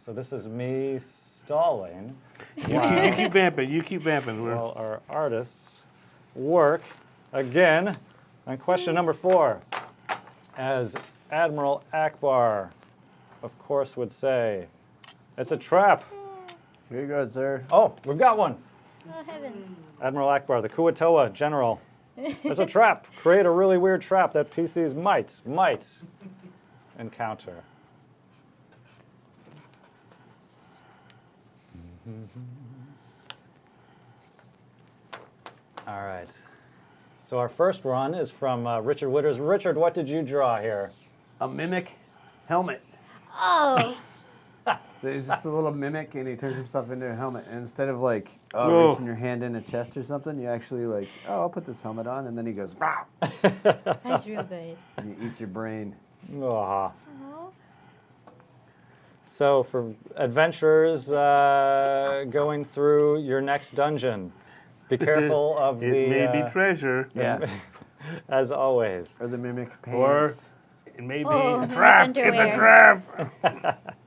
So this is me stalling You keep vamping. You keep vamping. while our artists work again on question number 4. As Admiral Akbar, of course, would say, it's a trap. Here you go, sir. Oh, we've got one. Oh, heavens. Admiral Akbar, the Kuatoa general. It's a trap. Create a really weird trap that PCs might encounter. All right. So our first run is from Richard Witters. Richard, what did you draw here? A mimic helmet. Oh, There's just a little mimic, and he turns himself into a helmet. And instead of like Whoa. reaching your hand in a chest or something, you actually like, oh, I'll put this helmet on, and then he goes, "Bah!" that's real good. and he eats your brain. Ah. Oh, So for adventurers going through your next dungeon, be careful of It the... may be treasure. Yeah. as always. Or the mimic Or pants. it may be Oh, a trap. It's a underwear. trap.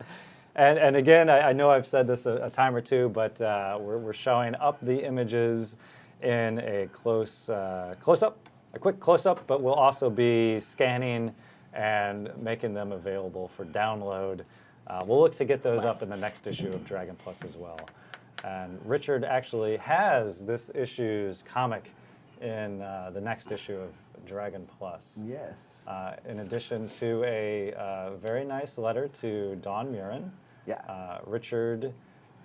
And again, I know I've said this a time or two, but we're showing up the images in a close-up, a quick close-up, but we'll also be scanning and making them available for download. We'll look to get those up in the next issue of Dragon Plus as well. And Richard actually has this issue's comic in the next issue of Dragon Plus. Yes. In addition to a very nice letter to Dawn Murin. Yeah. Richard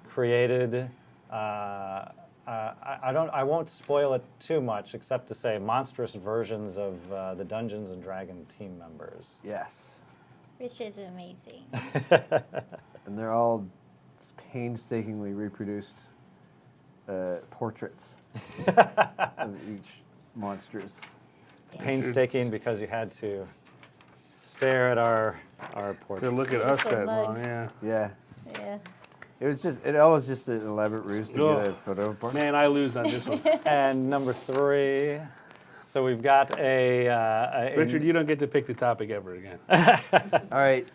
created. I won't spoil it too much, except to say monstrous versions of the Dungeons and Dragon team members. Yes. Rich is amazing. And they're all painstakingly reproduced portraits of each monsters. Painstaking because you had to stare at our To portrait. look at us For that long, mugs. yeah. Yeah. Yeah. It always just an elaborate ruse to Ugh. get a photo of portrait. Man, I lose on this one. And number 3. So we've got a Richard, you don't get to pick the topic ever again. All right.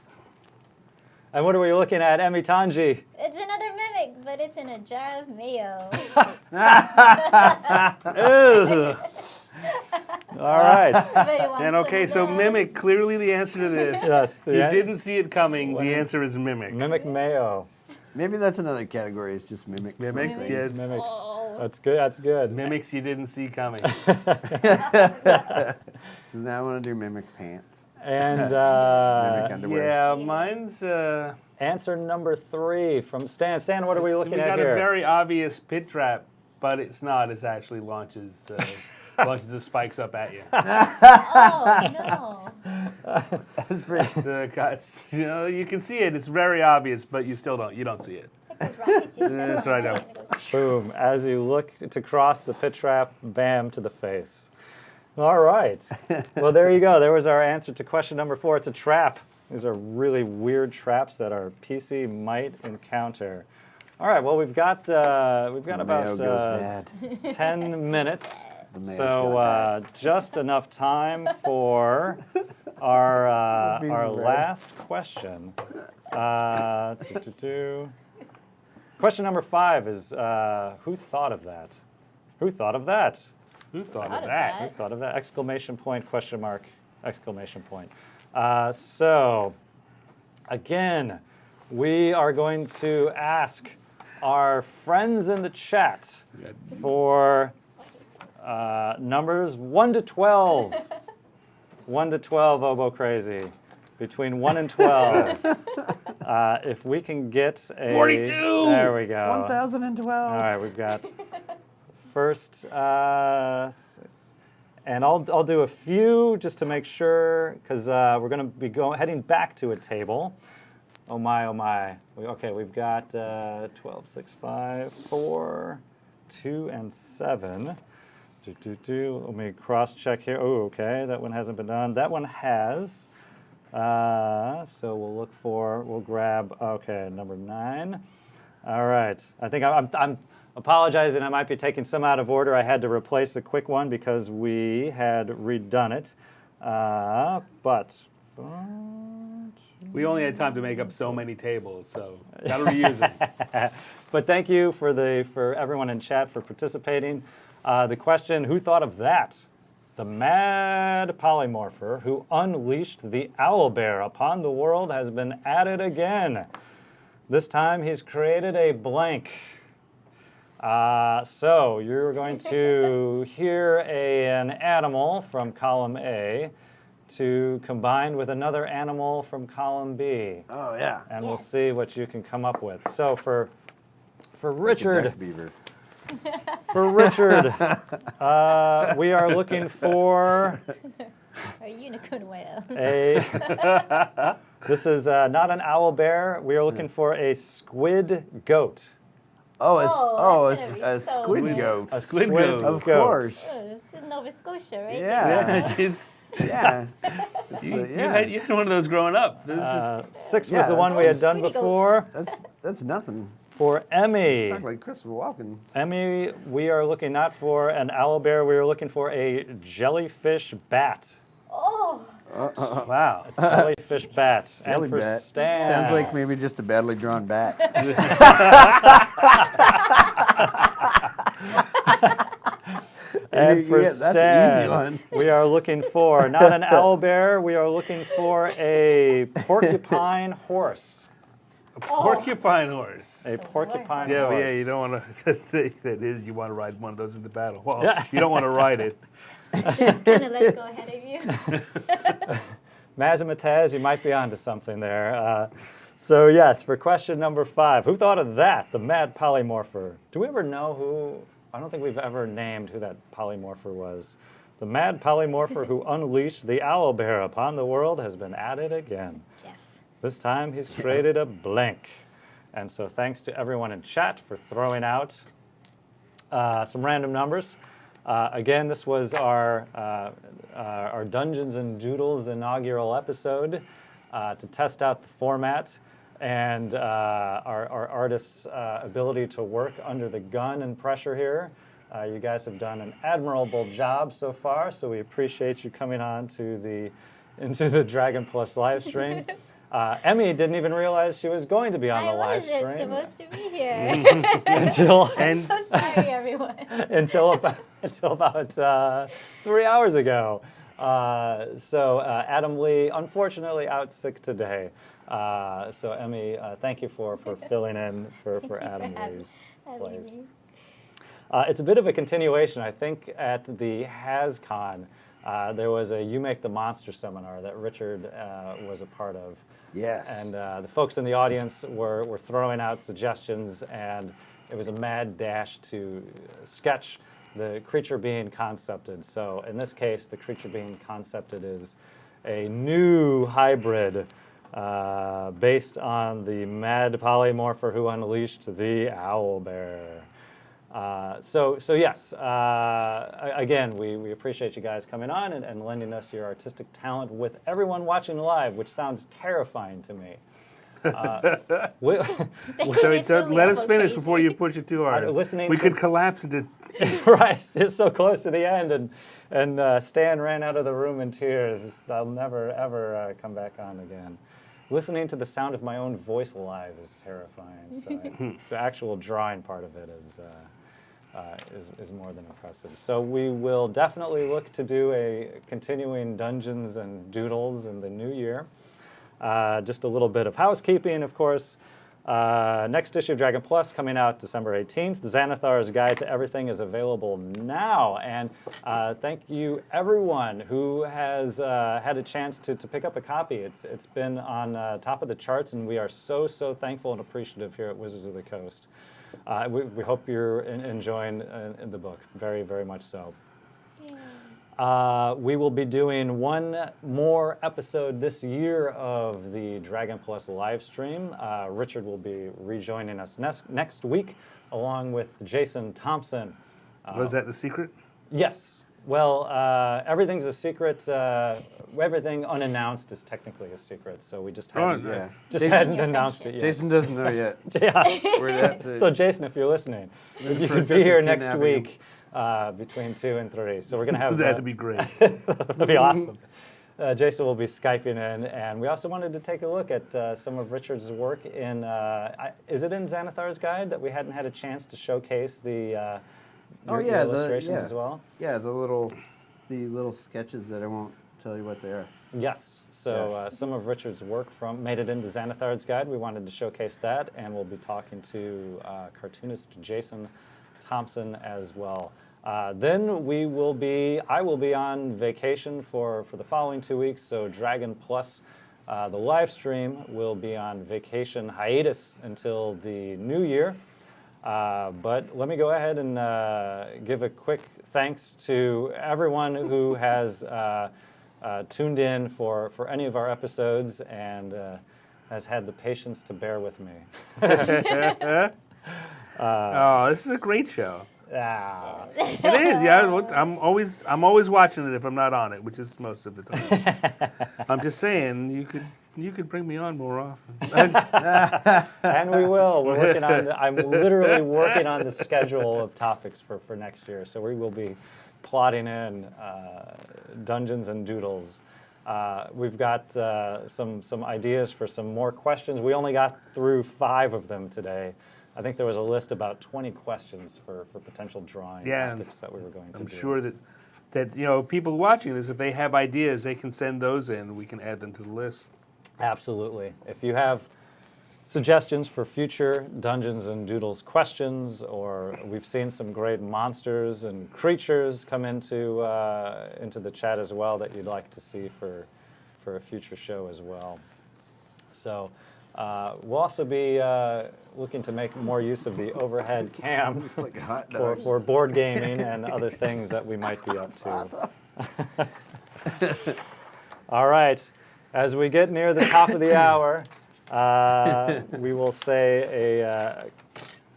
And what are we looking at, Emi Tanji? It's another mimic, but it's in a jar of mayo. Ugh. All right. Everybody wants And one okay, of so those. mimic, clearly the answer to this. Yes. You didn't see it coming. The answer is mimic. Mimic Mayo. Maybe that's another category. It's just mimic. Mimic, Mimics. yes. Mimics. Oh. That's good. That's good. Mimics you didn't see coming. Now I want to do mimic pants. And Mimic underwear. Yeah, mine's. answer number 3 from Stan. Stan, what are we looking we at got here? a very obvious pit trap, but it's not. It actually launches the spikes up at you. Oh, no. That's pretty. You can see it. It's very obvious, but you still don't. You don't see it. It's like those rockets you set That's on, right, I know. and it goes Boom. As you look to cross the pit trap, bam, to the face. All right. Well, there you go. There was our answer to question number 4. It's a trap. These are really weird traps that our PC might encounter. All right. Well, we've got Mayo about goes bad. 10 minutes. The mayo's So going bad. just enough time for our Piece of bread. last question. Question number 5 is who thought of that? Who thought of that? Who thought Thought of of that? Who that. thought of that? Exclamation point, question mark, exclamation point. So, again, we are going to ask our friends in the chat for numbers 1 to 12. 1 to 12, Obo Crazy. Between 1 and 12. If we can get a... 42! There we go. 1012. All right, we've got first, 6. And I'll do a few just to make sure, because we're going to be heading back to a table. Oh my, oh my. Okay, we've got 12, 6, 5, 4, 2, and 7. Let me cross-check here. Oh, okay, that one hasn't been done. That one has. So we'll grab, okay, number 9. All right. I think I'm apologizing. I might be taking some out of order. I had to replace a quick one because we had redone it. But 4, 2, We only had time to make up so many tables, so gotta reuse them. But thank you for everyone in chat for participating. The question, who thought of that? The mad polymorpher who unleashed the owlbear upon the world has been added again. This time he's created a blank. So you're going to hear an animal from column A to combine with another animal from column B. Oh, yeah. And we'll Yes. see what you can come up with. So for Richard, Beaver. we are looking for Or unicorn whale. this is not an owl bear. We are looking for a squid goat. Oh, that's it's gonna be a so squid good. goat. A Squid goat. Of goat. course. Oh, it's in Nova Scotia, right? Yeah. Yeah. You had one of those growing up. This is just, 6 was Yeah, the one we had that's- done Squiddy goat. before. That's nothing. For Emmy, Talk like Christopher Walken. Emmy, we are looking not for an owl bear. We are looking for a jellyfish bat. Oh, wow. Jellyfish bat. And Jelly for bat. Stan, Sounds like maybe just a badly drawn bat. And for Yeah, that's an easy Stan, one. we are looking for not an owl bear. We are looking for a porcupine horse. Porcupine horse. A porcupine Yeah, horse. well, yeah, you don't want to say that is you want to ride one of those into battle. Well, Yeah. you don't want to ride it. just gonna let it go ahead of you. Mazamataz, you might be onto something there. So yes, for question number 5, who thought of that? The mad polymorpher. Do we ever know who? I don't think we've ever named who that polymorpher was. The mad polymorpher who unleashed the owlbear upon the world has been added again. Jeff. This time he's created a blank. And so thanks to everyone in chat for throwing out some random numbers. Again, this was our Dungeons and Doodles inaugural episode to test out the format and our artists' ability to work under the gun and pressure here. You guys have done an admirable job so far, so we appreciate you coming on to into the Dragon Plus live stream. Emmy didn't even realize she was going to be on the live I stream wasn't supposed to be here. until I'm so sorry, everyone. until about 3 hours ago. So Adam Lee, unfortunately, out sick today. So Emmy, thank you for filling in for Adam Lee's place. It's a bit of a continuation. I think at the HasCon, there was a You Make the Monster seminar that Richard was a part of. Yes. And the folks in the audience were throwing out suggestions, and it was a mad dash to sketch the creature being concepted. So in this case, the creature being concepted is a new hybrid based on the mad polymorpher who unleashed the owlbear. So yes, again, we appreciate you guys coming on and lending us your artistic talent with everyone watching live, which sounds terrifying to me. So let us finish before you push it too hard. Listening we to- could collapse into. Right, it's so close to the end, and Stan ran out of the room in tears. I'll never ever come back on again. Listening to the sound of my own voice live is terrifying. So the actual drawing part of it is more than impressive. So we will definitely look to do a continuing Dungeons and Doodles in the new year. Just a little bit of housekeeping, of course. Next issue of Dragon Plus coming out December 18th. Xanathar's Guide to Everything is available now. And thank you, everyone who has had a chance to pick up a copy. It's been on top of the charts, and we are so thankful and appreciative here at Wizards of the Coast. We hope you're enjoying the book, very, very much so. We will be doing one more episode this year of the Dragon Plus live stream. Richard will be rejoining us next week, along with Jason Thompson. Was that the secret? Yes. Well, everything's a secret. Everything unannounced is technically a secret, so we just hadn't, Yeah. hadn't Your announced it friendship. yet. Jason doesn't know yet. Yeah. We're gonna have to- So Jason, if you're listening, if you could process be here of next kidnapping week between 2 and 3. So we're going to have That'd be great. that'd be awesome. Jason will be Skyping in, and we also wanted to take a look at some of Richard's work in, is it in Xanathar's Guide that we hadn't had a chance to showcase the your illustrations as well? Yeah, the little sketches that I won't tell you what they are. Yes. So some of Richard's work made it into Xanathar's Guide. We wanted to showcase that, and we'll be talking to cartoonist Jason Thompson as well. Then I will be on vacation for the following 2 weeks. So Dragon Plus, the live stream, will be on vacation hiatus until the new year. But let me go ahead and give a quick thanks to everyone who has tuned in for any of our episodes and has had the patience to bear with me. Oh, this is a great show. Ah. It is, yeah. I'm always watching it if I'm not on it, which is most of the time. I'm just saying you could bring me on more often. And we will. We're working on. I'm literally working on the schedule of topics for next year. So we will be plotting in Dungeons and Doodles. We've got some ideas for some more questions. We only got through 5 of them today. I think there was a list about 20 questions for potential drawing topics that we were going to do. I'm sure that people watching this, if they have ideas, they can send those in. We can add them to the list. Absolutely. If you have suggestions for future Dungeons and Doodles questions, or we've seen some great monsters and creatures come into the chat as well that you'd like to see for a future show as well. So we'll also be looking to make more use of the overhead cam Like a hot dog. for board gaming and other things that we might be up to. Awesome. All right. As we get near the top of the hour, we will say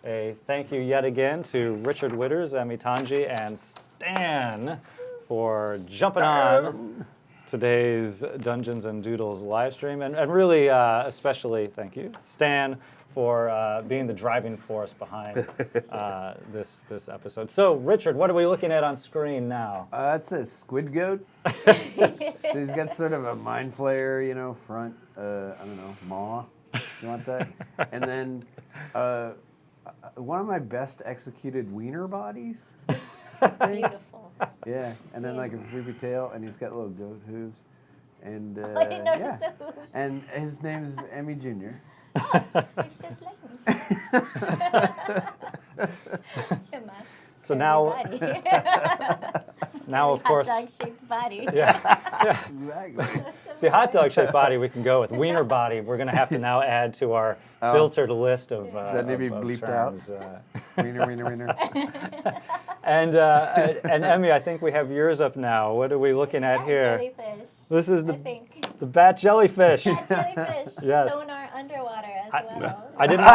a thank you yet again to Richard Witters, Emmy Tanji, and Stan for jumping on today's Dungeons and Doodles live stream, and really especially thank you, Stan, for being the driving force behind this episode. So, Richard, what are we looking at on screen now? That's a squid goat. So he's got sort of a mind flayer, front, I don't know, maw. You want that? And then one of my best executed wiener bodies. Beautiful. Yeah, and then like a creepy tail, and he's got little goat hooves. And I didn't notice the hooves. And his name's Emmy Jr. It's just like me. Come on. So now, now of course, hot dog-shaped body. yeah. Exactly. See, hot dog-shaped body we can go with. Wiener body, we're going to have to now add to our filtered list of Does that need to be of bleeped terms. Wiener. And Emmy, I think we have yours up now. What are we looking at here? Jellyfish. This is I think. the bat jellyfish. Bat jellyfish. Yes. Sonar underwater as well. I didn't.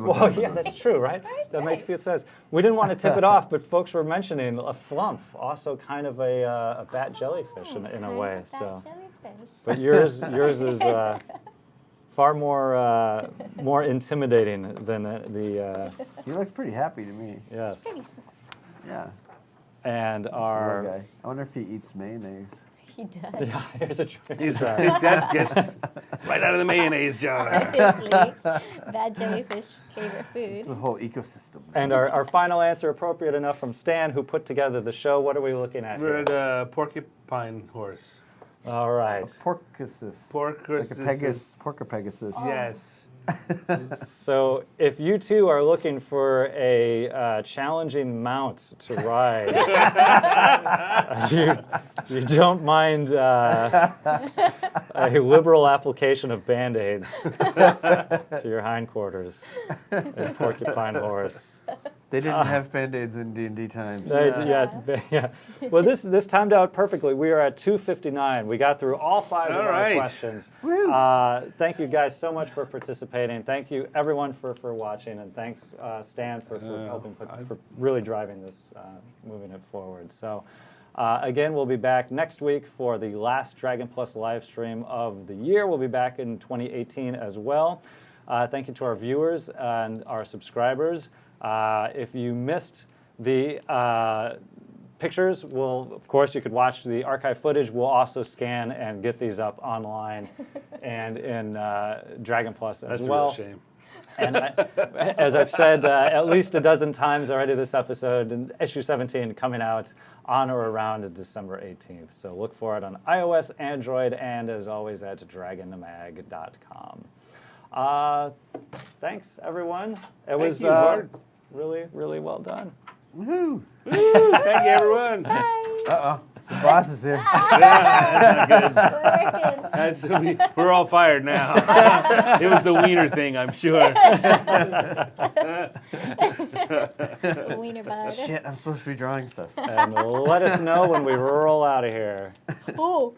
Well, yeah, that's true, right? That makes good sense. We didn't want to tip it off, but folks were mentioning a flump, also kind of a bat jellyfish in a way. So, Jellyfish. but yours is far more intimidating than the He looks pretty happy to me. yes. Pretty small. Yeah. And Little our guy. I wonder if he eats mayonnaise. He does. yeah, here's a That's just right out of the mayonnaise jar. Obviously, bad jellyfish favorite It's the food. whole ecosystem. And our final answer, appropriate enough, from Stan, who put together the show. What are we looking at We're here? at a porcupine horse. All right. Porcasus. Porcus. Like a Pegasus. Porca-Pegasus. Yes. So if you two are looking for a challenging mount to ride, you don't mind a liberal application of Band-Aids to your hindquarters, a porcupine horse. They didn't have Band-Aids in D&D times. Yeah. Well, this timed out perfectly. We are at 2:59. We got through all 5 of All our right. questions. Woo. Thank you guys so much for participating. Thank you everyone for watching, and thanks Stan for helping for really driving this, moving it forward. So. Again, we'll be back next week for the last Dragon Plus live stream of the year. We'll be back in 2018 as well. Thank you to our viewers and our subscribers. If you missed the pictures will, of course, you could watch the archive footage. We'll also scan and get these up online and in Dragon Plus as That's well. a real shame. And as I've said at least a dozen times already this episode, and issue 17 coming out on or around December 18th. So look for it on iOS, Android, and as always at dragonmag.com. Thanks, everyone. It was really, really well done. Woohoo! Thank you, everyone. Uh-oh. The boss is here. Yeah, that's not good. We're working. We're all fired now. It was the wiener thing, I'm sure. Wiener bud. Shit, I'm supposed to be drawing stuff. And let us know when we roll out of here. Oh.